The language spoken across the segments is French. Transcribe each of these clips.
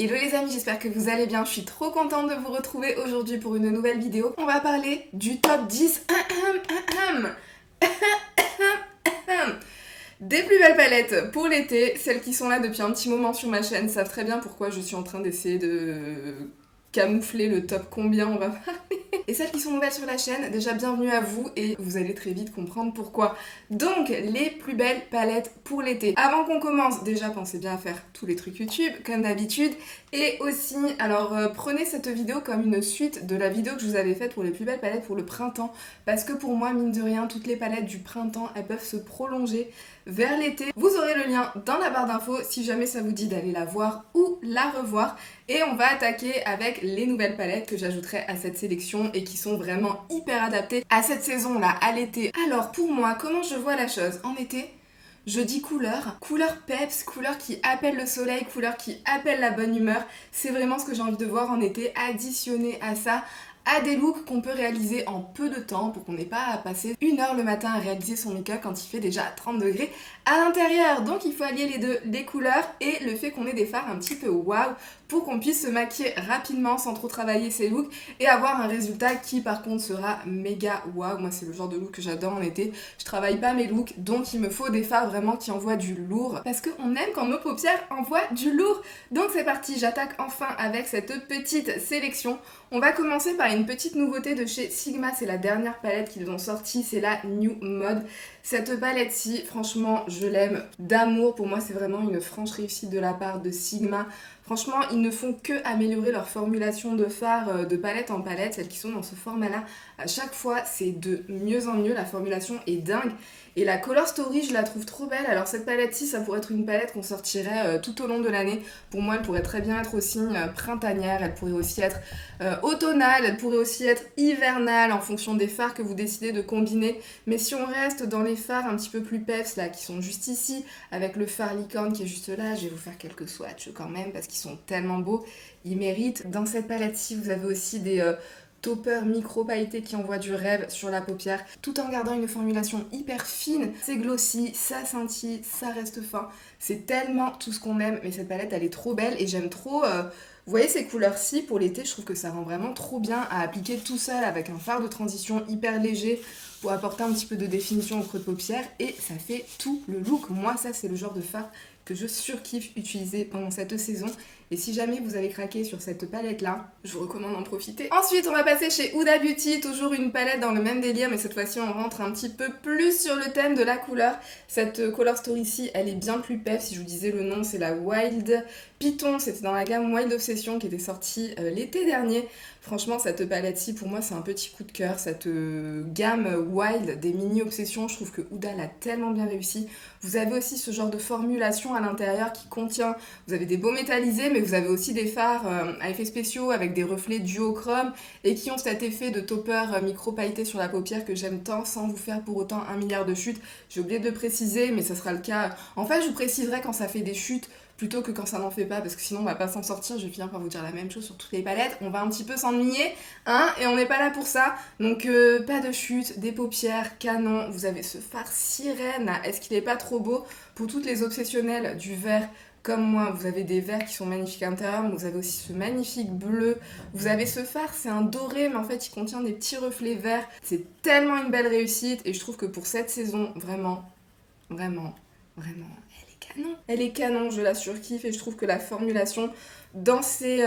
Hello les amis, j'espère que vous allez bien, je suis trop contente de vous retrouver aujourd'hui pour une nouvelle vidéo. On va parler du top 10 des plus belles palettes pour l'été. Celles qui sont là depuis un petit moment sur ma chaîne savent très bien pourquoi je suis en train d'essayer de camoufler le top combien on va parler. Et celles qui sont nouvelles sur la chaîne, déjà bienvenue à vous et vous allez très vite comprendre pourquoi. Donc, les plus belles palettes pour l'été. Avant qu'on commence, déjà pensez bien à faire tous les trucs YouTube, comme d'habitude. Et aussi, alors prenez cette vidéo comme une suite de la vidéo que je vous avais faite pour les plus belles palettes pour le printemps. Parce que pour moi, mine de rien, toutes les palettes du printemps, elles peuvent se prolonger vers l'été. Vous aurez le lien dans la barre d'infos si jamais ça vous dit d'aller la voir ou la revoir. Et on va attaquer avec les nouvelles palettes que j'ajouterai à cette sélection et qui sont vraiment hyper adaptées à cette saison-là, à l'été. Alors pour moi, comment je vois la chose en été? Je dis couleur peps, couleur qui appelle le soleil, couleur qui appelle la bonne humeur. C'est vraiment ce que j'ai envie de voir en été, additionné à ça, à des looks qu'on peut réaliser en peu de temps pour qu'on n'ait pas à passer 1 heure le matin à réaliser son make-up quand il fait déjà 30 degrés à l'intérieur. Donc il faut allier les deux, les couleurs et le fait qu'on ait des fards un petit peu waouh pour qu'on puisse se maquiller rapidement sans trop travailler ses looks et avoir un résultat qui par contre sera méga waouh. Moi c'est le genre de look que j'adore en été. Je travaille pas mes looks donc il me faut des fards vraiment qui envoient du lourd parce qu'on aime quand nos paupières envoient du lourd. Donc c'est parti, j'attaque enfin avec cette petite sélection. On va commencer par une petite nouveauté de chez Sigma, c'est la dernière palette qu'ils ont sortie, c'est la New Mode. Cette palette-ci, franchement, je l'aime d'amour. Pour moi, c'est vraiment une franche réussite de la part de Sigma. Franchement, ils ne font que améliorer leur formulation de fard de palette en palette, celles qui sont dans ce format-là. À chaque fois, c'est de mieux en mieux, la formulation est dingue. Et la Color Story, je la trouve trop belle. Alors cette palette-ci, ça pourrait être une palette qu'on sortirait tout au long de l'année. Pour moi, elle pourrait très bien être aussi printanière, elle pourrait aussi être automnale, elle pourrait aussi être hivernale en fonction des fards que vous décidez de combiner. Mais si on reste dans les fards un petit peu plus peps, là, qui sont juste ici, avec le fard licorne qui est juste là, je vais vous faire quelques swatchs quand même, parce qu'ils sont tellement beaux, ils méritent. Dans cette palette-ci, vous avez aussi des topper micro pailleté qui envoie du rêve sur la paupière tout en gardant une formulation hyper fine. C'est glossy, ça scintille, ça reste fin. C'est tellement tout ce qu'on aime, mais cette palette elle est trop belle et j'aime trop. Vous voyez ces couleurs-ci pour l'été, je trouve que ça rend vraiment trop bien à appliquer tout seul avec un fard de transition hyper léger pour apporter un petit peu de définition au creux de paupière et ça fait tout le look. Moi ça c'est le genre de fard que je surkiffe utiliser pendant cette saison. Et si jamais vous avez craqué sur cette palette là, je vous recommande d'en profiter. Ensuite on va passer chez Huda Beauty, toujours une palette dans le même délire, mais cette fois-ci on rentre un petit peu plus sur le thème de la couleur. Cette Color Story ici, elle est bien plus pep, si je vous disais le nom c'est la Wild Python, c'était dans la gamme Wild Obsession qui était sortie l'été dernier. Franchement cette palette-ci pour moi c'est un petit coup de cœur, cette gamme Wild des mini obsessions, je trouve que Huda l'a tellement bien réussi. Vous avez aussi ce genre de formulation à l'intérieur qui contient, vous avez des beaux métallisés mais vous avez aussi des fards à effets spéciaux avec des reflets duochrome et qui ont cet effet de topper micro pailleté sur la paupière que j'aime tant sans vous faire pour autant 1 milliard de chutes. J'ai oublié de le préciser mais ça sera le cas. En fait je vous préciserai quand ça fait des chutes plutôt que quand ça n'en fait pas, parce que sinon on va pas s'en sortir, je vais finir par vous dire la même chose sur toutes les palettes, on va un petit peu s'ennuyer, hein, et on n'est pas là pour ça, donc pas de chute, des paupières, canon, vous avez ce fard sirène là, est-ce qu'il est pas trop beau? Pour toutes les obsessionnelles du vert, comme moi, vous avez des verts qui sont magnifiques à l'intérieur, mais vous avez aussi ce magnifique bleu, vous avez ce fard, c'est un doré, mais en fait il contient des petits reflets verts, c'est tellement une belle réussite, et je trouve que pour cette saison, vraiment, elle est canon, je la surkiffe et je trouve que la formulation dans ces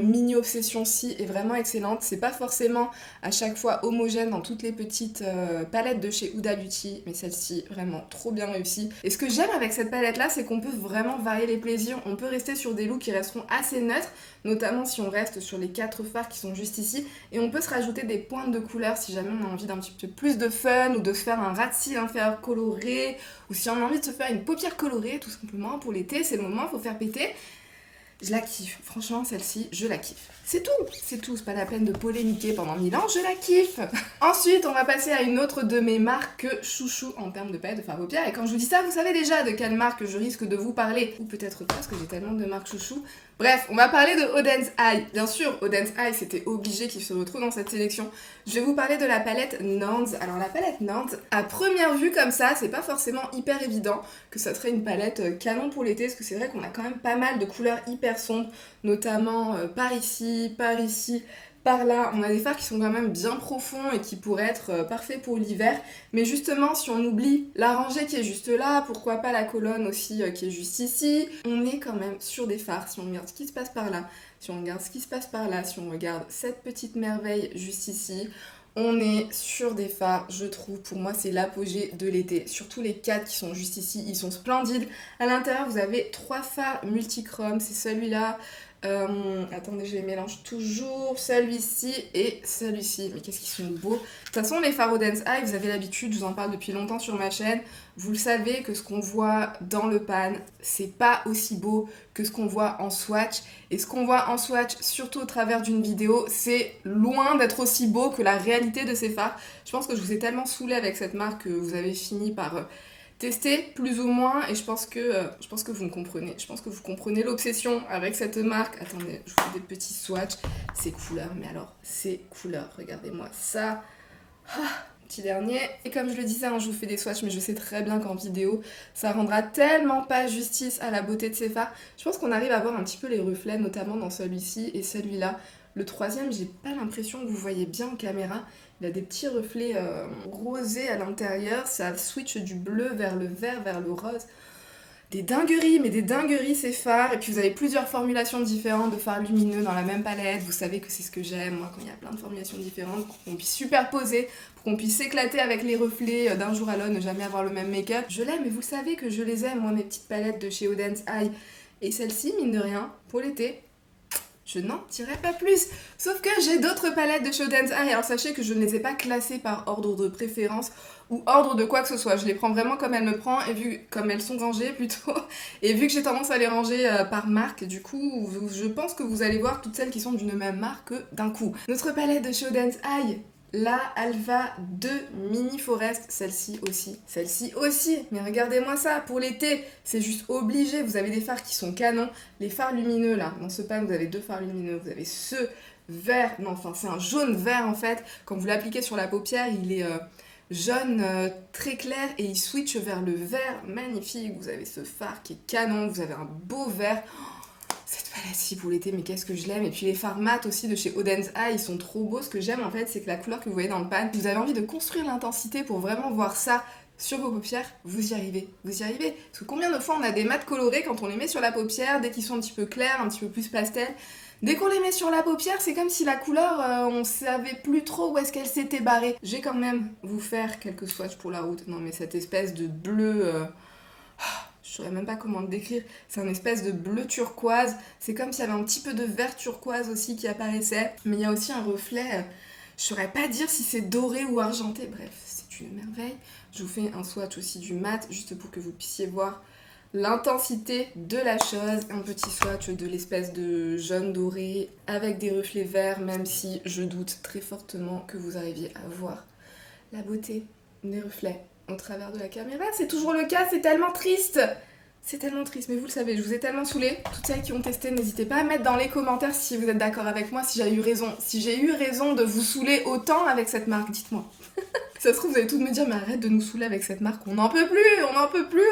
mini-obsessions-ci est vraiment excellente. C'est pas forcément à chaque fois homogène dans toutes les petites palettes de chez Huda Beauty, mais celle-ci, vraiment trop bien réussie. Et ce que j'aime avec cette palette-là, c'est qu'on peut vraiment varier les plaisirs. On peut rester sur des looks qui resteront assez neutres, notamment si on reste sur les 4 fards qui sont juste ici, et on peut se rajouter des pointes de couleur si jamais on a envie d'un petit peu plus de fun, ou de se faire un ras de cils inférieur coloré, ou si on a envie de se faire une paupière colorée, tout simplement, pour l'été, c'est le moment, il faut faire péter. Je la kiffe, franchement celle-ci, je la kiffe. C'est tout, c'est pas la peine de polémiquer pendant 1000 ans, je la kiffe. Ensuite, on va passer à une autre de mes marques chouchou en termes de palettes de fard à paupières. Et quand je vous dis ça, vous savez déjà de quelle marque je risque de vous parler. Ou peut-être pas, parce que j'ai tellement de marques chouchou. Bref, on va parler de Odense Eye. Bien sûr, Odense Eye, c'était obligé qu'il se retrouve dans cette sélection. Je vais vous parler de la palette Nands. Alors la palette Nands, à première vue comme ça, c'est pas forcément hyper évident que ça serait une palette canon pour l'été, parce que c'est vrai qu'on a quand même pas mal de couleurs hyper sombres, notamment par ici, par là. On a des fards qui sont quand même bien profonds et qui pourraient être parfaits pour l'hiver. Mais justement, si on oublie la rangée qui est juste là, pourquoi pas la colonne aussi qui est juste ici, on est quand même sur des fards. Si on regarde ce qui se passe par là, si on regarde ce qui se passe par là, si on regarde cette petite merveille juste ici, on est sur des fards, je trouve, pour moi c'est l'apogée de l'été. Surtout les 4 qui sont juste ici, ils sont splendides. À l'intérieur, vous avez 3 fards multichromes, c'est celui-là. Attendez, je les mélange toujours. Celui-ci et celui-ci. Mais qu'est-ce qu'ils sont beaux. De toute façon, les fards Odense Eye, vous avez l'habitude, je vous en parle depuis longtemps sur ma chaîne. Vous le savez que ce qu'on voit dans le pan, c'est pas aussi beau que ce qu'on voit en swatch. Et ce qu'on voit en swatch, surtout au travers d'une vidéo, c'est loin d'être aussi beau que la réalité de ces fards. Je pense que je vous ai tellement saoulé avec cette marque que vous avez fini par tester plus ou moins, et je pense que vous me comprenez. Je pense que vous comprenez l'obsession avec cette marque. Attendez, je vous fais des petits swatchs. Ces couleurs, mais alors, ces couleurs, regardez-moi ça. Petit dernier. Et comme je le disais, hein, je vous fais des swatchs, mais je sais très bien qu'en vidéo, ça rendra tellement pas justice à la beauté de ces fards. Je pense qu'on arrive à voir un petit peu les reflets, notamment dans celui-ci et celui-là. Le troisième, j'ai pas l'impression que vous voyez bien en caméra. Il a des petits reflets rosés à l'intérieur. Ça switch du bleu vers le vert, vers le rose. Des dingueries, mais des dingueries ces fards. Et puis vous avez plusieurs formulations différentes de fards lumineux dans la même palette. Vous savez que c'est ce que j'aime, moi, quand il y a plein de formulations différentes, pour qu'on puisse superposer, pour qu'on puisse s'éclater avec les reflets d'un jour à l'autre, ne jamais avoir le même make-up. Je l'aime, et vous savez que je les aime, moi, mes petites palettes de chez Odense Eye. Et celle-ci, mine de rien, pour l'été, je n'en dirai pas plus. Sauf que j'ai d'autres palettes de chez Odense Eye. Alors sachez que je ne les ai pas classées par ordre de préférence ou ordre de quoi que ce soit. Je les prends vraiment comme elles me prennent, et vu comme elles sont rangées plutôt. Et vu que j'ai tendance à les ranger par marque, du coup, je pense que vous allez voir toutes celles qui sont d'une même marque d'un coup. Notre palette de chez Odense Eye. La Alva 2 Mini Forest, celle-ci aussi, mais regardez-moi ça, pour l'été, c'est juste obligé, vous avez des fards qui sont canons, les fards lumineux là, dans ce pan vous avez 2 fards lumineux, vous avez ce vert, non enfin c'est un jaune vert en fait, quand vous l'appliquez sur la paupière, il est jaune très clair et il switch vers le vert, magnifique, vous avez ce phare qui est canon, vous avez un beau vert. Cette palette-ci pour l'été, mais qu'est-ce que je l'aime. Et puis les fards mat aussi de chez Odense Eye, ils sont trop beaux. Ce que j'aime en fait, c'est que la couleur que vous voyez dans le pan, vous avez envie de construire l'intensité pour vraiment voir ça sur vos paupières, vous y arrivez. Vous y arrivez. Parce que combien de fois on a des mats colorés quand on les met sur la paupière, dès qu'ils sont un petit peu clairs, un petit peu plus pastel. Dès qu'on les met sur la paupière, c'est comme si la couleur, on savait plus trop où est-ce qu'elle s'était barrée. Je vais quand même vous faire quelques swatchs pour la route. Non mais cette espèce de bleu... Je saurais même pas comment le décrire, c'est un espèce de bleu turquoise, c'est comme s'il y avait un petit peu de vert turquoise aussi qui apparaissait, mais il y a aussi un reflet, je saurais pas dire si c'est doré ou argenté, bref, c'est une merveille. Je vous fais un swatch aussi du mat, juste pour que vous puissiez voir l'intensité de la chose, un petit swatch de l'espèce de jaune doré avec des reflets verts, même si je doute très fortement que vous arriviez à voir la beauté des reflets au travers de la caméra. C'est toujours le cas, c'est tellement triste. C'est tellement triste, mais vous le savez, je vous ai tellement saoulé. Toutes celles qui ont testé, n'hésitez pas à mettre dans les commentaires si vous êtes d'accord avec moi, si j'ai eu raison. Si j'ai eu raison de vous saouler autant avec cette marque, dites-moi. Ça se trouve, vous allez toutes me dire, mais arrête de nous saouler avec cette marque, on n'en peut plus, on n'en peut plus.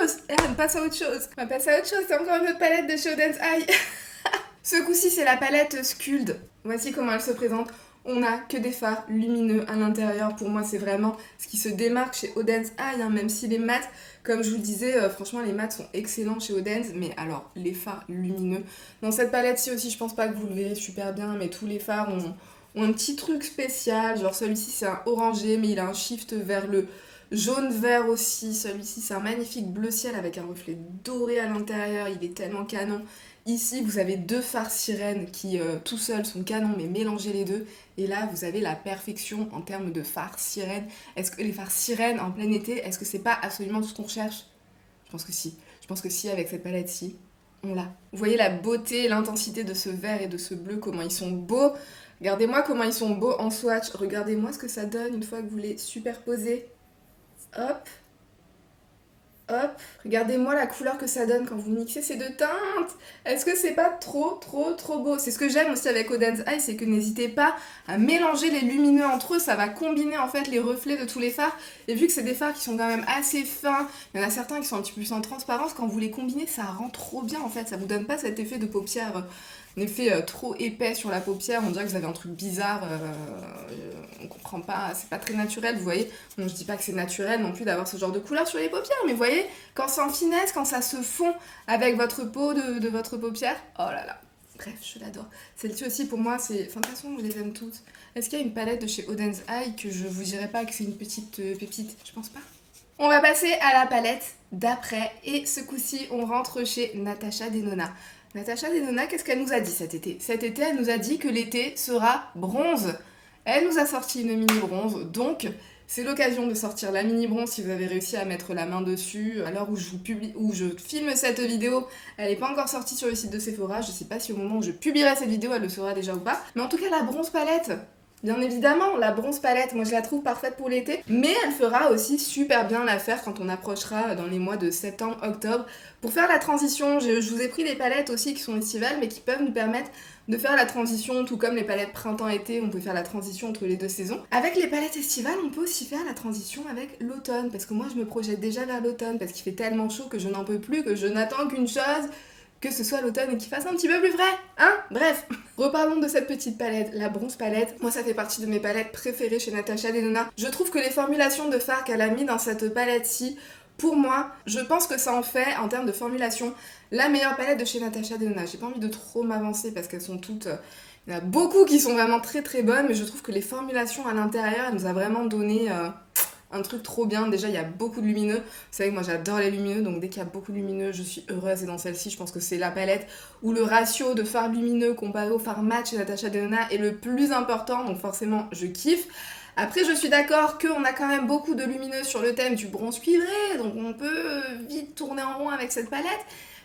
On passe à autre chose. On va passer à autre chose, c'est encore une autre palette de chez Odense Eye. Ce coup-ci, c'est la palette Skuld. Voici comment elle se présente. On n'a que des fards lumineux à l'intérieur. Pour moi, c'est vraiment ce qui se démarque chez Odense Eye, hein, même si les mats, comme je vous le disais, franchement, les mats sont excellents chez Odense. Mais alors, les fards lumineux. Dans cette palette-ci aussi, je pense pas que vous le verrez super bien, mais tous les fards ont un petit truc spécial. Genre, celui-ci, c'est un orangé, mais il a un shift vers le jaune-vert aussi. Celui-ci, c'est un magnifique bleu ciel avec un reflet doré à l'intérieur. Il est tellement canon. Ici, vous avez 2 fards sirènes qui, tout seuls, sont canons, mais mélangez les deux. Et là, vous avez la perfection en termes de fards sirènes. Est-ce que les fards sirènes en plein été, est-ce que c'est pas absolument tout ce qu'on recherche? Je pense que si. Je pense que si, avec cette palette-ci, on l'a. Vous voyez la beauté, l'intensité de ce vert et de ce bleu, comment ils sont beaux. Regardez-moi comment ils sont beaux en swatch. Regardez-moi ce que ça donne une fois que vous les superposez. Hop. Hop, regardez-moi la couleur que ça donne quand vous mixez ces deux teintes. Est-ce que c'est pas trop beau? C'est ce que j'aime aussi avec Oden's Eye, c'est que n'hésitez pas à mélanger les lumineux entre eux, ça va combiner en fait les reflets de tous les fards. Et vu que c'est des fards qui sont quand même assez fins, il y en a certains qui sont un petit peu plus en transparence, quand vous les combinez, ça rend trop bien en fait, ça vous donne pas cet effet de paupière, un effet trop épais sur la paupière, on dirait que vous avez un truc bizarre, on comprend pas, c'est pas très naturel, vous voyez. Bon, je dis pas que c'est naturel non plus d'avoir ce genre de couleur sur les paupières, mais vous voyez, quand c'est en finesse, quand ça se fond avec votre peau de votre paupière, oh là là. Bref, je l'adore. Celle-ci aussi, pour moi, c'est... Enfin, de toute façon, je les aime toutes. Est-ce qu'il y a une palette de chez Oden's Eye que je vous dirais pas que c'est une petite pépite? Je pense pas. On va passer à la palette d'après. Et ce coup-ci, on rentre chez Natasha Denona. Natasha Denona, qu'est-ce qu'elle nous a dit cet été? Cet été, elle nous a dit que l'été sera bronze. Elle nous a sorti une mini bronze, donc c'est l'occasion de sortir la mini bronze si vous avez réussi à mettre la main dessus. À l'heure où je filme cette vidéo, elle n'est pas encore sortie sur le site de Sephora. Je sais pas si au moment où je publierai cette vidéo, elle le sera déjà ou pas. Mais en tout cas, la bronze palette, bien évidemment, la bronze palette, moi je la trouve parfaite pour l'été, mais elle fera aussi super bien l'affaire quand on approchera dans les mois de septembre, octobre. Pour faire la transition, je vous ai pris des palettes aussi qui sont estivales, mais qui peuvent nous permettre de faire la transition, tout comme les palettes printemps-été, on peut faire la transition entre les deux saisons. Avec les palettes estivales, on peut aussi faire la transition avec l'automne, parce que moi je me projette déjà vers l'automne, parce qu'il fait tellement chaud que je n'en peux plus, que je n'attends qu'une chose, que ce soit l'automne et qu'il fasse un petit peu plus frais, hein? Bref, reparlons de cette petite palette, la bronze palette. Moi, ça fait partie de mes palettes préférées chez Natasha Denona. Je trouve que les formulations de fard qu'elle a mis dans cette palette-ci, pour moi, je pense que ça en fait, en termes de formulation, la meilleure palette de chez Natasha Denona. J'ai pas envie de trop m'avancer parce qu'elles sont toutes... il y en a beaucoup qui sont vraiment très bonnes, mais je trouve que les formulations à l'intérieur, elle nous a vraiment donné... un truc trop bien. Déjà, il y a beaucoup de lumineux. Vous savez que moi, j'adore les lumineux, donc dès qu'il y a beaucoup de lumineux, je suis heureuse. Et dans celle-ci, je pense que c'est la palette où le ratio de fard lumineux comparé au fard mat chez Natasha Denona est le plus important, donc forcément, je kiffe. Après, je suis d'accord qu'on a quand même beaucoup de lumineux sur le thème du bronze cuivré, donc on peut vite tourner en rond avec cette palette.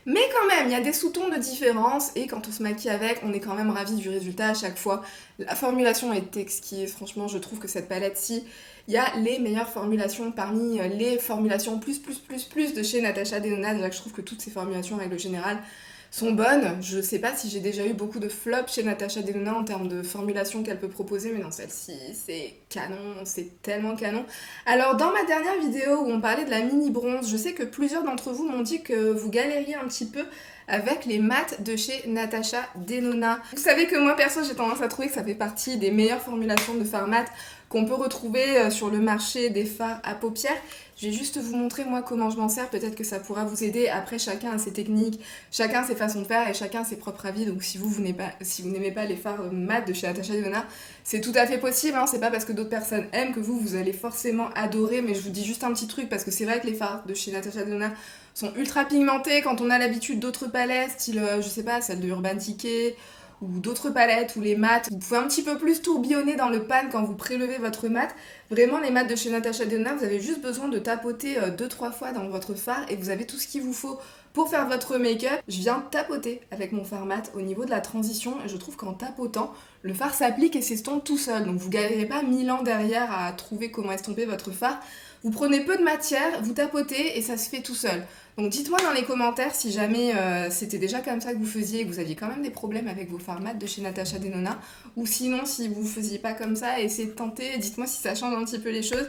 Mais quand même, il y a des sous-tons de différence et quand on se maquille avec, on est quand même ravis du résultat à chaque fois. La formulation est exquise, franchement, je trouve que cette palette-ci, il y a les meilleures formulations parmi les formulations plus de chez Natasha Denona. Déjà que je trouve que toutes ces formulations, en règle générale, sont bonnes. Je sais pas si j'ai déjà eu beaucoup de flops chez Natasha Denona en termes de formulation qu'elle peut proposer, mais non, celle-ci, c'est canon, c'est tellement canon. Alors, dans ma dernière vidéo où on parlait de la mini bronze, je sais que plusieurs d'entre vous m'ont dit que vous galériez un petit peu avec les mats de chez Natasha Denona. Vous savez que moi, perso, j'ai tendance à trouver que ça fait partie des meilleures formulations de fard mat qu'on peut retrouver sur le marché des fards à paupières. Je vais juste vous montrer moi comment je m'en sers, peut-être que ça pourra vous aider. Après, chacun a ses techniques, chacun ses façons de faire et chacun ses propres avis. Donc si vous n'aimez pas les fards mat de chez Natasha Denona, c'est tout à fait possible, hein. C'est pas parce que d'autres personnes aiment que vous allez forcément adorer, mais je vous dis juste un petit truc parce que c'est vrai que les fards de chez Natasha Denona sont ultra pigmentés. Quand on a l'habitude d'autres palettes, style, je sais pas, celle de Urban Decay ou d'autres palettes ou les mats, vous pouvez un petit peu plus tourbillonner dans le pan quand vous prélevez votre mat. Vraiment, les mats de chez Natasha Denona, vous avez juste besoin de tapoter 2-3 fois dans votre fard et vous avez tout ce qu'il vous faut pour faire votre make-up. Je viens tapoter avec mon fard mat au niveau de la transition et je trouve qu'en tapotant, le fard s'applique et s'estompe tout seul. Donc vous galérez pas 1000 ans derrière à trouver comment estomper votre fard. Vous prenez peu de matière, vous tapotez et ça se fait tout seul. Donc dites-moi dans les commentaires si jamais c'était déjà comme ça que vous faisiez et que vous aviez quand même des problèmes avec vos fards mat de chez Natasha Denona. Ou sinon, si vous faisiez pas comme ça, essayez de tenter. Dites-moi si ça change un petit peu les choses.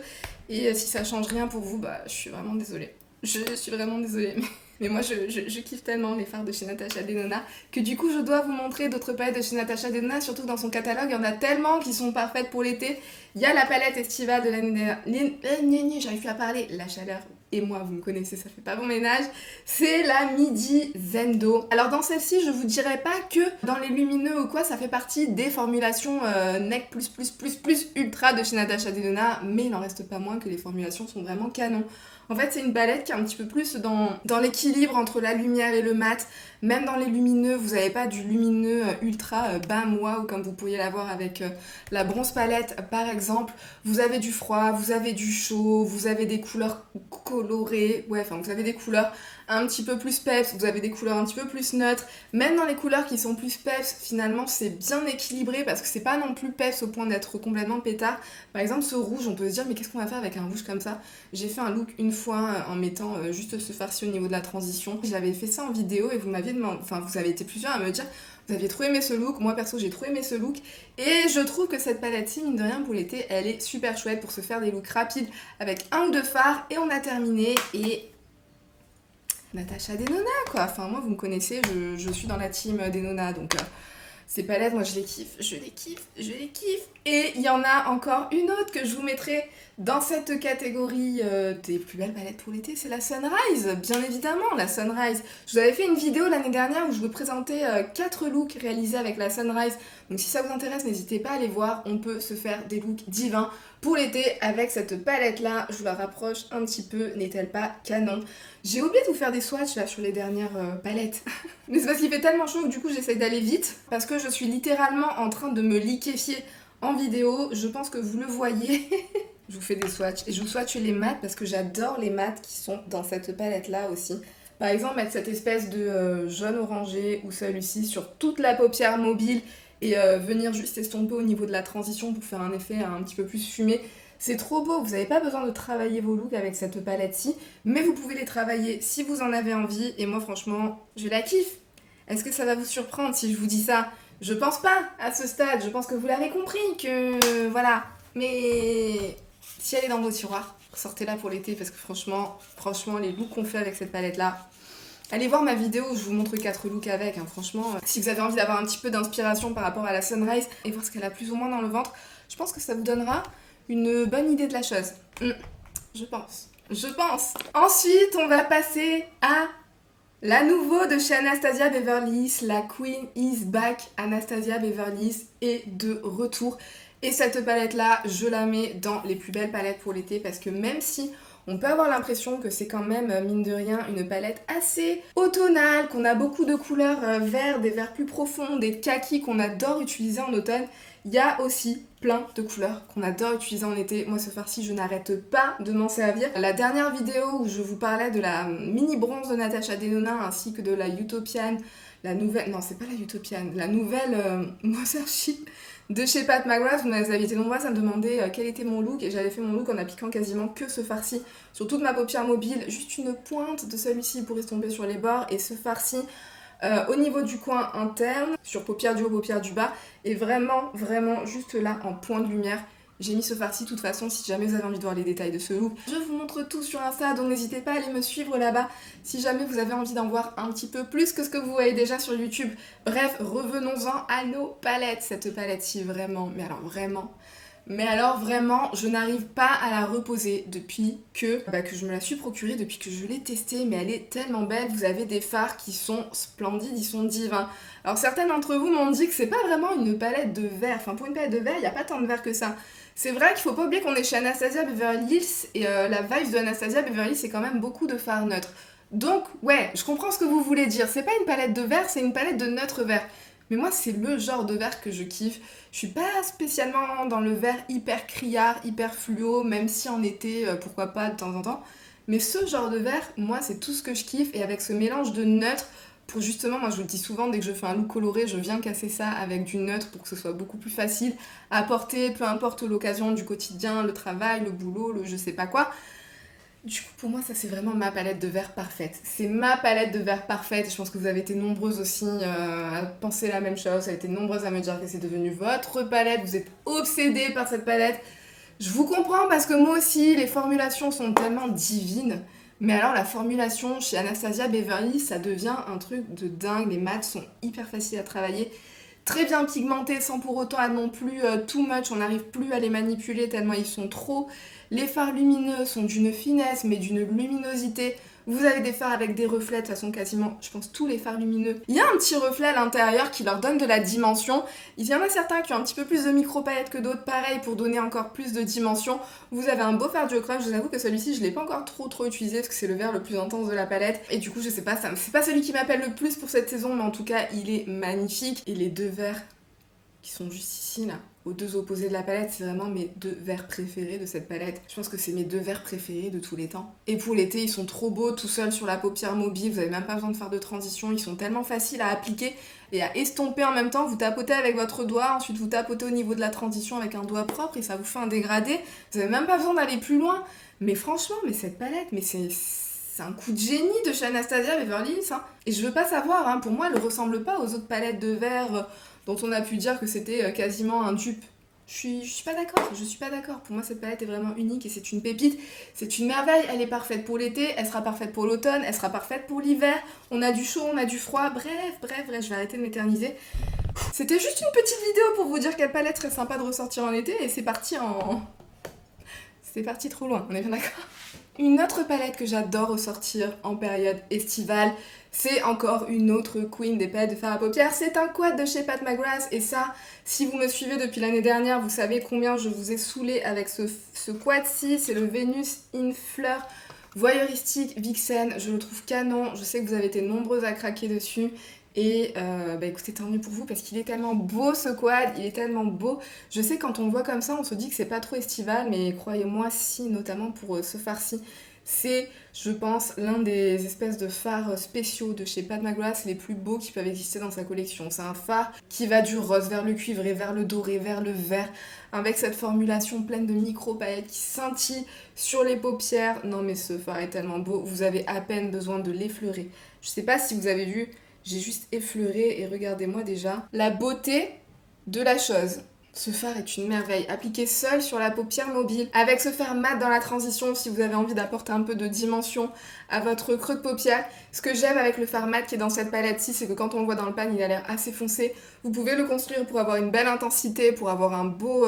Et si ça change rien pour vous, bah je suis vraiment désolée. Je suis vraiment désolée. Mais moi, je kiffe tellement les fards de chez Natasha Denona que du coup, je dois vous montrer d'autres palettes de chez Natasha Denona, surtout dans son catalogue. Il y en a tellement qui sont parfaites pour l'été. Il y a la palette estivale de l'année dernière. J'arrive plus à parler. La chaleur et moi, vous me connaissez, ça fait pas bon ménage. C'est la Midi Zendo. Alors dans celle-ci, je vous dirais pas que dans les lumineux ou quoi, ça fait partie des formulations NEC+++ ultra de chez Natasha Denona, mais il n'en reste pas moins que les formulations sont vraiment canon. En fait, c'est une palette qui est un petit peu plus dans l'équilibre entre la lumière et le mat. Même dans les lumineux, vous n'avez pas du lumineux ultra bas wow comme vous pourriez l'avoir avec la bronze palette par exemple. Vous avez du froid, vous avez du chaud, vous avez des couleurs coloré, ouais, enfin vous avez des couleurs un petit peu plus peps, vous avez des couleurs un petit peu plus neutres, même dans les couleurs qui sont plus peps, finalement c'est bien équilibré parce que c'est pas non plus peps au point d'être complètement pétard. Par exemple ce rouge, on peut se dire mais qu'est-ce qu'on va faire avec un rouge comme ça? J'ai fait un look une fois en mettant juste ce farci au niveau de la transition. J'avais fait ça en vidéo et vous m'aviez demandé, enfin vous avez été plusieurs à me dire vous aviez trop aimé ce look, moi perso j'ai trop aimé ce look et je trouve que cette palette-ci, mine de rien pour l'été, elle est super chouette pour se faire des looks rapides avec un ou deux fards et on a terminé et Natasha Denona quoi, enfin moi vous me connaissez, je suis dans la team Denona donc ces palettes moi je les kiffe, je les kiffe, je les kiffe et il y en a encore une autre que je vous mettrai dans cette catégorie des plus belles palettes pour l'été, c'est la Sunrise, bien évidemment la Sunrise. Je vous avais fait une vidéo l'année dernière où je vous présentais 4 looks réalisés avec la Sunrise, donc si ça vous intéresse n'hésitez pas à aller voir, on peut se faire des looks divins pour l'été avec cette palette là, je vous la rapproche un petit peu, n'est-elle pas canon? J'ai oublié de vous faire des swatchs là sur les dernières palettes, mais c'est parce qu'il fait tellement chaud que du coup j'essaye d'aller vite, parce que je suis littéralement en train de me liquéfier en vidéo, je pense que vous le voyez. Je vous fais des swatchs et je vous swatch les mats parce que j'adore les mats qui sont dans cette palette là aussi. Par exemple mettre cette espèce de jaune orangé ou celui-ci sur toute la paupière mobile et venir juste estomper au niveau de la transition pour faire un effet un petit peu plus fumé. C'est trop beau, vous n'avez pas besoin de travailler vos looks avec cette palette-ci, mais vous pouvez les travailler si vous en avez envie et moi franchement, je la kiffe. Est-ce que ça va vous surprendre si je vous dis ça? Je pense pas à ce stade, je pense que vous l'avez compris que voilà, mais si elle est dans vos tiroirs, sortez-la pour l'été parce que franchement, les looks qu'on fait avec cette palette-là, allez voir ma vidéo où je vous montre 4 looks avec, hein. Franchement, si vous avez envie d'avoir un petit peu d'inspiration par rapport à la Sunrise et voir ce qu'elle a plus ou moins dans le ventre, je pense que ça vous donnera une bonne idée de la chose. Je pense. Ensuite, on va passer à la nouveau de chez Anastasia Beverly Hills, la Queen is Back. Anastasia Beverly Hills est de retour. Et cette palette-là, je la mets dans les plus belles palettes pour l'été parce que même si on peut avoir l'impression que c'est quand même, mine de rien, une palette assez automnale, qu'on a beaucoup de couleurs verts, des verts plus profonds, des kakis qu'on adore utiliser en automne, il y a aussi plein de couleurs qu'on adore utiliser en été. Moi, ce farci, je n'arrête pas de m'en servir. La dernière vidéo où je vous parlais de la mini bronze de Natasha Denona ainsi que de la Utopian, la nouvelle... Non, c'est pas la Utopian, la nouvelle Mothership de chez Pat McGrath, vous avez été nombreuses à me demander quel était mon look et j'avais fait mon look en appliquant quasiment que ce farci sur toute ma paupière mobile, juste une pointe de celui-ci pour estomper sur les bords et ce farci au niveau du coin interne, sur paupière du haut, paupière du bas et vraiment juste là en point de lumière. J'ai mis ce farci de toute façon si jamais vous avez envie de voir les détails de ce look. Je vous montre tout sur Insta, donc n'hésitez pas à aller me suivre là-bas si jamais vous avez envie d'en voir un petit peu plus que ce que vous voyez déjà sur YouTube. Bref, revenons-en à nos palettes. Cette palette-ci, vraiment, mais alors vraiment, je n'arrive pas à la reposer depuis que je me la suis procurée, depuis que je l'ai testée, mais elle est tellement belle. Vous avez des fards qui sont splendides, ils sont divins. Alors certaines d'entre vous m'ont dit que c'est pas vraiment une palette de verre, enfin pour une palette de verre, il n'y a pas tant de verre que ça. C'est vrai qu'il faut pas oublier qu'on est chez Anastasia Beverly Hills et la vibe de Anastasia Beverly Hills c'est quand même beaucoup de fards neutres. Donc ouais, je comprends ce que vous voulez dire, c'est pas une palette de verre, c'est une palette de neutre vert. Mais moi c'est le genre de vert que je kiffe. Je suis pas spécialement dans le vert hyper criard, hyper fluo, même si en été, pourquoi pas de temps en temps. Mais ce genre de vert, moi c'est tout ce que je kiffe et avec ce mélange de neutre, pour justement, moi je vous le dis souvent, dès que je fais un look coloré, je viens casser ça avec du neutre pour que ce soit beaucoup plus facile à porter, peu importe l'occasion du quotidien, le travail, le boulot, le je sais pas quoi. Du coup, pour moi, ça c'est vraiment ma palette de verre parfaite. C'est ma palette de verre parfaite. Je pense que vous avez été nombreuses aussi à penser la même chose. Vous avez été nombreuses à me dire que c'est devenu votre palette. Vous êtes obsédées par cette palette. Je vous comprends parce que moi aussi, les formulations sont tellement divines. Mais alors la formulation chez Anastasia Beverly, ça devient un truc de dingue. Les mats sont hyper faciles à travailler, très bien pigmentés sans pour autant être non plus too much. On n'arrive plus à les manipuler tellement ils sont trop. Les fards lumineux sont d'une finesse mais d'une luminosité. Vous avez des fards avec des reflets, de toute façon quasiment, je pense tous les fards lumineux. Il y a un petit reflet à l'intérieur qui leur donne de la dimension. Il y en a certains qui ont un petit peu plus de micro-paillettes que d'autres, pareil pour donner encore plus de dimension. Vous avez un beau fard duochrome, je vous avoue que celui-ci je l'ai pas encore trop utilisé parce que c'est le vert le plus intense de la palette. Et du coup je sais pas, c'est pas celui qui m'appelle le plus pour cette saison mais en tout cas il est magnifique. Et les deux verts, qui sont juste ici, là, aux deux opposés de la palette. C'est vraiment mes deux verts préférés de cette palette. Je pense que c'est mes deux verts préférés de tous les temps. Et pour l'été, ils sont trop beaux tout seuls sur la paupière mobile. Vous avez même pas besoin de faire de transition. Ils sont tellement faciles à appliquer et à estomper en même temps. Vous tapotez avec votre doigt, ensuite vous tapotez au niveau de la transition avec un doigt propre et ça vous fait un dégradé. Vous avez même pas besoin d'aller plus loin. Mais franchement, mais cette palette, mais c'est un coup de génie de chez Anastasia Beverly Hills. Hein. Et je veux pas savoir, hein, pour moi, elle ressemble pas aux autres palettes de verre dont on a pu dire que c'était quasiment un dupe. Je suis pas d'accord, je suis pas d'accord. Pour moi, cette palette est vraiment unique et c'est une pépite. C'est une merveille, elle est parfaite pour l'été, elle sera parfaite pour l'automne, elle sera parfaite pour l'hiver. On a du chaud, on a du froid, bref, je vais arrêter de m'éterniser. C'était juste une petite vidéo pour vous dire quelle palette serait sympa de ressortir en été et c'est parti C'est parti trop loin, on est bien d'accord. Une autre palette que j'adore ressortir en période estivale, c'est encore une autre queen des palettes de fard à paupières. C'est un quad de chez Pat McGrath et ça, si vous me suivez depuis l'année dernière, vous savez combien je vous ai saoulé avec ce quad-ci. C'est le Venus in Fleur voyeuristique Vixen. Je le trouve canon, je sais que vous avez été nombreuses à craquer dessus. Et écoutez, tant mieux pour vous parce qu'il est tellement beau ce quad, il est tellement beau. Je sais quand on le voit comme ça, on se dit que c'est pas trop estival, mais croyez-moi, si, notamment pour ce fard-ci. C'est, je pense, l'un des espèces de fards spéciaux de chez Pat McGrath les plus beaux qui peuvent exister dans sa collection. C'est un fard qui va du rose vers le cuivré, vers le doré, vers le vert, avec cette formulation pleine de micro-paillettes qui scintillent sur les paupières. Non mais ce fard est tellement beau, vous avez à peine besoin de l'effleurer. Je sais pas si vous avez vu, j'ai juste effleuré et regardez-moi déjà la beauté de la chose. Ce fard est une merveille, appliqué seul sur la paupière mobile, avec ce fard mat dans la transition si vous avez envie d'apporter un peu de dimension à votre creux de paupière. Ce que j'aime avec le fard mat qui est dans cette palette-ci, c'est que quand on le voit dans le pan, il a l'air assez foncé. Vous pouvez le construire pour avoir une belle intensité, pour avoir un beau...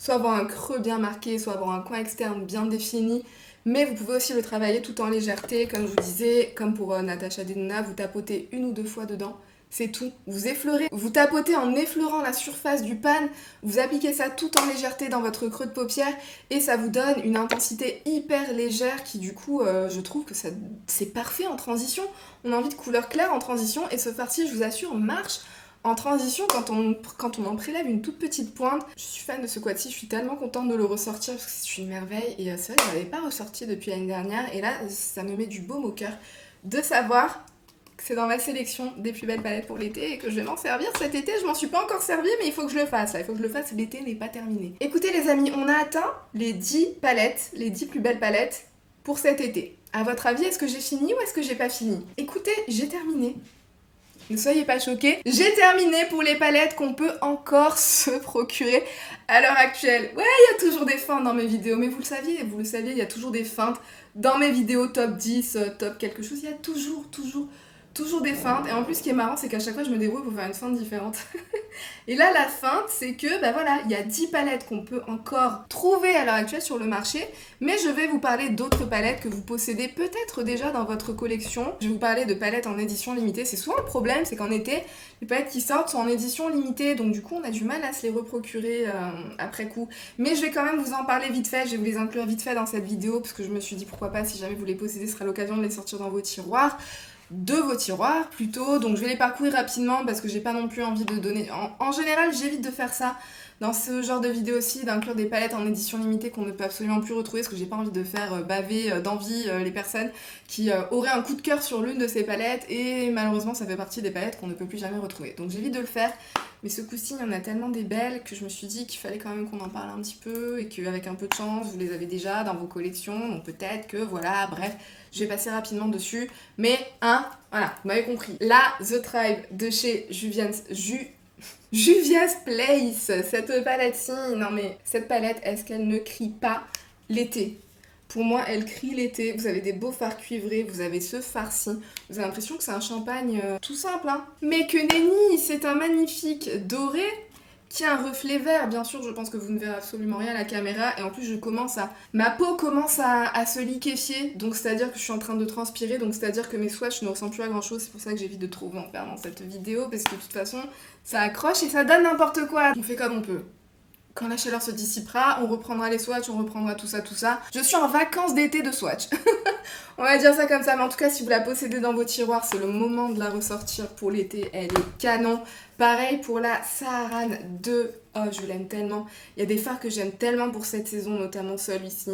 soit avoir un creux bien marqué, soit avoir un coin externe bien défini. Mais vous pouvez aussi le travailler tout en légèreté, comme je vous disais, comme pour Natasha Denona, vous tapotez une ou deux fois dedans. C'est tout. Vous effleurez, vous tapotez en effleurant la surface du pan, vous appliquez ça tout en légèreté dans votre creux de paupière et ça vous donne une intensité hyper légère qui du coup, je trouve que c'est parfait en transition. On a envie de couleur claire en transition et ce fard-ci, je vous assure, marche en transition quand on en prélève une toute petite pointe. Je suis fan de ce quad-ci, je suis tellement contente de le ressortir parce que c'est une merveille et c'est vrai que je l'avais pas ressorti depuis l'année dernière et là, ça me met du baume au cœur de savoir... C'est dans ma sélection des plus belles palettes pour l'été et que je vais m'en servir cet été. Je m'en suis pas encore servi, mais il faut que je le fasse. Là. Il faut que je le fasse, l'été n'est pas terminé. Écoutez les amis, on a atteint les 10 palettes, les 10 plus belles palettes pour cet été. À votre avis, est-ce que j'ai fini ou est-ce que j'ai pas fini? Écoutez, j'ai terminé. Ne soyez pas choqués. J'ai terminé pour les palettes qu'on peut encore se procurer à l'heure actuelle. Ouais, il y a toujours des feintes dans mes vidéos, mais vous le saviez, il y a toujours des feintes dans mes vidéos top 10, top quelque chose. Il y a toujours des feintes, et en plus ce qui est marrant c'est qu'à chaque fois je me débrouille pour faire une feinte différente. Et là la feinte c'est que voilà, il y a 10 palettes qu'on peut encore trouver à l'heure actuelle sur le marché, mais je vais vous parler d'autres palettes que vous possédez peut-être déjà dans votre collection. Je vais vous parler de palettes en édition limitée. C'est souvent le problème, c'est qu'en été les palettes qui sortent sont en édition limitée, donc du coup on a du mal à se les reprocurer après coup. Mais je vais quand même vous en parler vite fait, je vais vous les inclure vite fait dans cette vidéo parce que je me suis dit pourquoi pas, si jamais vous les possédez, ce sera l'occasion de les sortir dans vos tiroirs. De vos tiroirs plutôt, donc je vais les parcourir rapidement parce que j'ai pas non plus envie de donner... En général j'évite de faire ça dans ce genre de vidéo aussi, d'inclure des palettes en édition limitée qu'on ne peut absolument plus retrouver parce que j'ai pas envie de faire baver d'envie les personnes qui auraient un coup de cœur sur l'une de ces palettes et malheureusement ça fait partie des palettes qu'on ne peut plus jamais retrouver. Donc j'évite de le faire, mais ce coup-ci il y en a tellement des belles que je me suis dit qu'il fallait quand même qu'on en parle un petit peu et qu'avec un peu de chance vous les avez déjà dans vos collections, donc peut-être que voilà, bref, je vais passer rapidement dessus, mais voilà, vous m'avez compris. La The Tribe de chez Juvia's Place, cette palette-ci, non mais cette palette, est-ce qu'elle ne crie pas l'été? Pour moi, elle crie l'été. Vous avez des beaux fards cuivrés, vous avez ce fard-ci. Vous avez l'impression que c'est un champagne tout simple, hein. Mais que nenni, c'est un magnifique doré qui a un reflet vert. Bien sûr, je pense que vous ne verrez absolument rien à la caméra. Et en plus, ma peau commence à se liquéfier. Donc, c'est-à-dire que je suis en train de transpirer. Donc, c'est-à-dire que mes swatchs ne ressemblent plus à grand-chose. C'est pour ça que j'évite de trop en faire dans cette vidéo. Parce que de toute façon, ça accroche et ça donne n'importe quoi. On fait comme on peut. Quand la chaleur se dissipera, on reprendra les swatchs, on reprendra tout ça, tout ça. Je suis en vacances d'été de swatch. On va dire ça comme ça, mais en tout cas, si vous la possédez dans vos tiroirs, c'est le moment de la ressortir pour l'été. Elle est canon. Pareil pour la Saharan 2. Oh, je l'aime tellement. Il y a des fards que j'aime tellement pour cette saison, notamment celui-ci,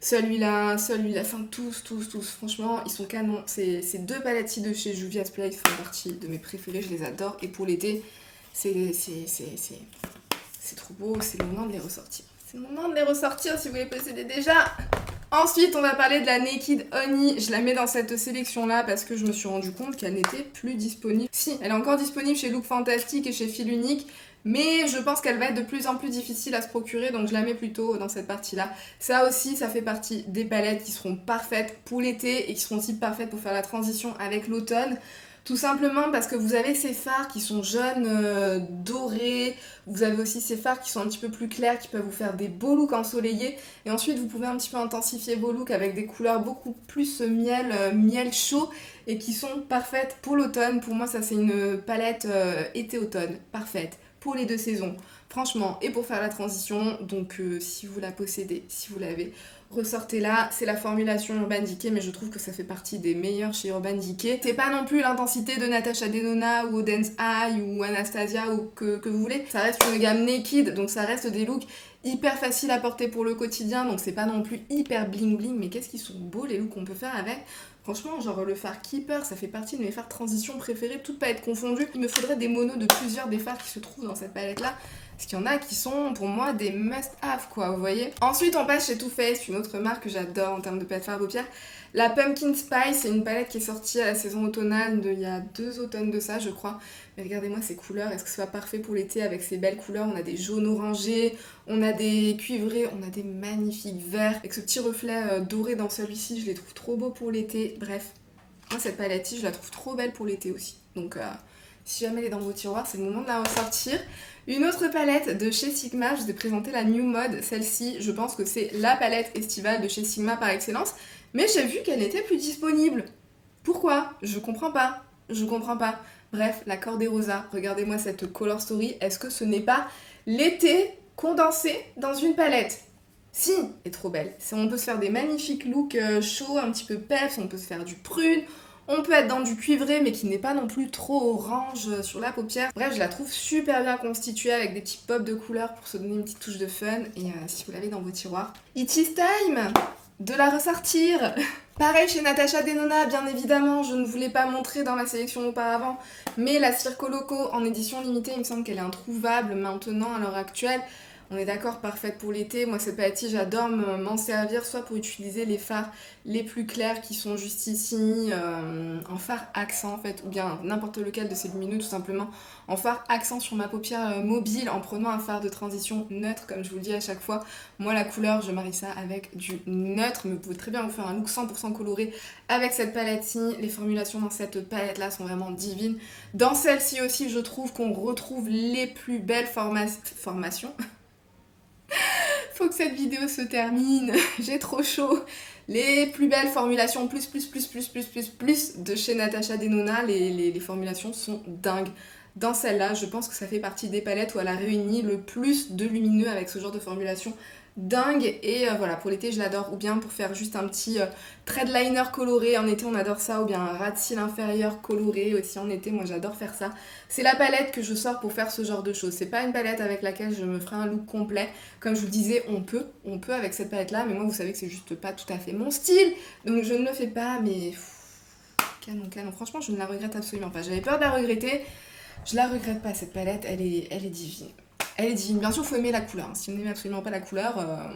celui-là, enfin tous. Franchement, ils sont canons. Ces deux palettes-ci de chez Juvia's Place font partie de mes préférés, je les adore. Et pour l'été, c'est trop beau, c'est le moment de les ressortir. C'est le moment de les ressortir si vous les possédez déjà. Ensuite, on va parler de la Naked Honey. Je la mets dans cette sélection-là parce que je me suis rendu compte qu'elle n'était plus disponible. Si, elle est encore disponible chez Look Fantastic et chez Fil Unique, mais je pense qu'elle va être de plus en plus difficile à se procurer, donc je la mets plutôt dans cette partie-là. Ça aussi, ça fait partie des palettes qui seront parfaites pour l'été et qui seront aussi parfaites pour faire la transition avec l'automne. Tout simplement parce que vous avez ces fards qui sont jaunes, dorés, vous avez aussi ces fards qui sont un petit peu plus clairs, qui peuvent vous faire des beaux looks ensoleillés, et ensuite vous pouvez un petit peu intensifier vos looks avec des couleurs beaucoup plus miel chaud, et qui sont parfaites pour l'automne. Pour moi ça c'est une palette été-automne, parfaite, pour les deux saisons, franchement, et pour faire la transition, donc si vous la possédez, si vous l'avez, ressortez-la. C'est la formulation Urban Decay, mais je trouve que ça fait partie des meilleurs chez Urban Decay. C'est pas non plus l'intensité de Natasha Denona ou Odense Eye ou Anastasia ou que vous voulez. Ça reste une gamme naked, donc ça reste des looks hyper faciles à porter pour le quotidien, donc c'est pas non plus hyper bling bling, mais qu'est-ce qu'ils sont beaux les looks qu'on peut faire avec. Franchement, genre le fard Keeper, ça fait partie de mes fards transition préférés, toutes palettes confondues. Il me faudrait des monos de plusieurs des fards qui se trouvent dans cette palette-là. Parce qu'il y en a qui sont pour moi des must-have quoi, vous voyez. Ensuite on passe chez Too Faced, une autre marque que j'adore en termes de palette fard à paupières. La Pumpkin Spice, c'est une palette qui est sortie à la saison automnale il y a 2 automnes de ça je crois. Mais regardez-moi ces couleurs, est-ce que ce soit parfait pour l'été avec ces belles couleurs? On a des jaunes orangés, on a des cuivrés, on a des magnifiques verts. Avec ce petit reflet doré dans celui-ci, je les trouve trop beaux pour l'été. Bref, moi cette palette-ci je la trouve trop belle pour l'été aussi. Donc si jamais elle est dans vos tiroirs, c'est le moment de la ressortir. Une autre palette de chez Sigma, je vous ai présenté la New Mode, celle-ci, je pense que c'est la palette estivale de chez Sigma par excellence, mais j'ai vu qu'elle n'était plus disponible. Pourquoi? Je comprends pas. Bref, la Cordée Rosa, regardez-moi cette color story, est-ce que ce n'est pas l'été condensé dans une palette? Si, elle est trop belle. On peut se faire des magnifiques looks chauds, un petit peu peps, on peut se faire du prune, on peut être dans du cuivré mais qui n'est pas non plus trop orange sur la paupière. Bref, je la trouve super bien constituée avec des petits pops de couleurs pour se donner une petite touche de fun. Et si vous l'avez dans vos tiroirs, it is time de la ressortir. Pareil chez Natasha Denona, bien évidemment, je ne vous l'ai pas montré dans la sélection auparavant, mais la Circo Loco en édition limitée, il me semble qu'elle est introuvable maintenant à l'heure actuelle. On est d'accord, parfaite pour l'été. Moi, cette palette-ci, j'adore m'en servir, soit pour utiliser les fards les plus clairs qui sont juste ici, en fard accent en fait, ou bien n'importe lequel de ces lumineux tout simplement, en fard accent sur ma paupière mobile, en prenant un fard de transition neutre, comme je vous le dis à chaque fois. Moi, la couleur, je marie ça avec du neutre, mais vous pouvez très bien vous faire un look 100% coloré avec cette palette-ci. Les formulations dans cette palette-là sont vraiment divines. Dans celle-ci aussi, je trouve qu'on retrouve les plus belles formations. Faut que cette vidéo se termine, j'ai trop chaud. Les plus belles formulations plus de chez Natasha Denona, les formulations sont dingues. Dans celle-là, je pense que ça fait partie des palettes où elle a réuni le plus de lumineux avec ce genre de formulation dingue. Et voilà, pour l'été je l'adore, ou bien pour faire juste un petit trait de liner coloré, en été on adore ça, ou bien un ras de cils inférieur coloré aussi en été, moi j'adore faire ça. C'est la palette que je sors pour faire ce genre de choses, c'est pas une palette avec laquelle je me ferai un look complet, comme je vous le disais, on peut avec cette palette là, mais moi vous savez que c'est juste pas tout à fait mon style, donc je ne le fais pas, mais canon, franchement je ne la regrette absolument pas, j'avais peur de la regretter, je la regrette pas cette palette, elle est divine. Elle est divine. Bien sûr, il faut aimer la couleur. Si vous n'aimez absolument pas la couleur, à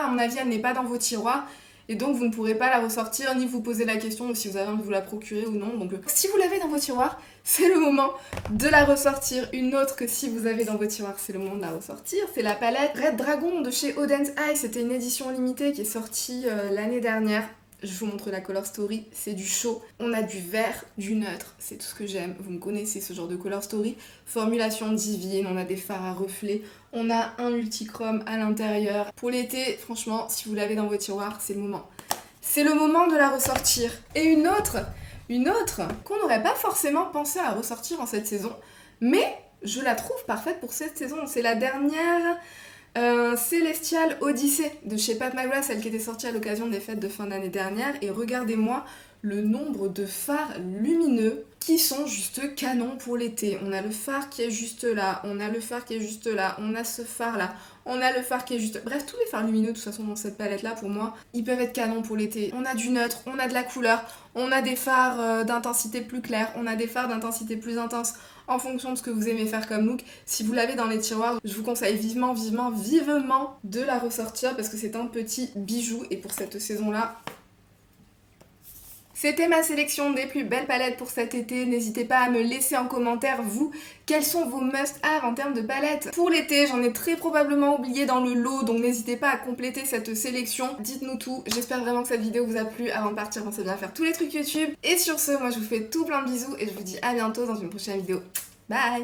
mon avis, elle n'est pas dans vos tiroirs. Et donc, vous ne pourrez pas la ressortir, ni vous poser la question de si vous avez envie de vous la procurer ou non. Donc, si vous l'avez dans vos tiroirs, c'est le moment de la ressortir. Une autre que si vous avez dans vos tiroirs, c'est le moment de la ressortir. C'est la palette Red Dragon de chez Odense Eye. C'était une édition limitée qui est sortie l'année dernière. Je vous montre la color story, c'est du chaud. On a du vert, du neutre, c'est tout ce que j'aime. Vous me connaissez ce genre de color story. Formulation divine, on a des fards à reflets, on a un multichrome à l'intérieur. Pour l'été, franchement, si vous l'avez dans vos tiroirs, c'est le moment. C'est le moment de la ressortir. Et une autre qu'on n'aurait pas forcément pensé à ressortir en cette saison, mais je la trouve parfaite pour cette saison. C'est la dernière Celestial Odyssey de chez Pat McGrath, celle qui était sortie à l'occasion des fêtes de fin d'année dernière. Et regardez-moi le nombre de phares lumineux qui sont juste canons pour l'été. On a le phare qui est juste là, on a le phare qui est juste là, on a ce phare là, on a le phare qui est juste... Bref, tous les phares lumineux de toute façon dans cette palette là, pour moi, ils peuvent être canons pour l'été. On a du neutre, on a de la couleur, on a des phares d'intensité plus claire, on a des phares d'intensité plus intense en fonction de ce que vous aimez faire comme look. Si vous l'avez dans les tiroirs, je vous conseille vivement de la ressortir parce que c'est un petit bijou et pour cette saison là, c'était ma sélection des plus belles palettes pour cet été. N'hésitez pas à me laisser en commentaire, vous, quels sont vos must-have en termes de palettes. Pour l'été, j'en ai très probablement oublié dans le lot, donc n'hésitez pas à compléter cette sélection. Dites-nous tout. J'espère vraiment que cette vidéo vous a plu. Avant de partir, pensez bien à faire tous les trucs YouTube. Et sur ce, moi je vous fais tout plein de bisous et je vous dis à bientôt dans une prochaine vidéo. Bye!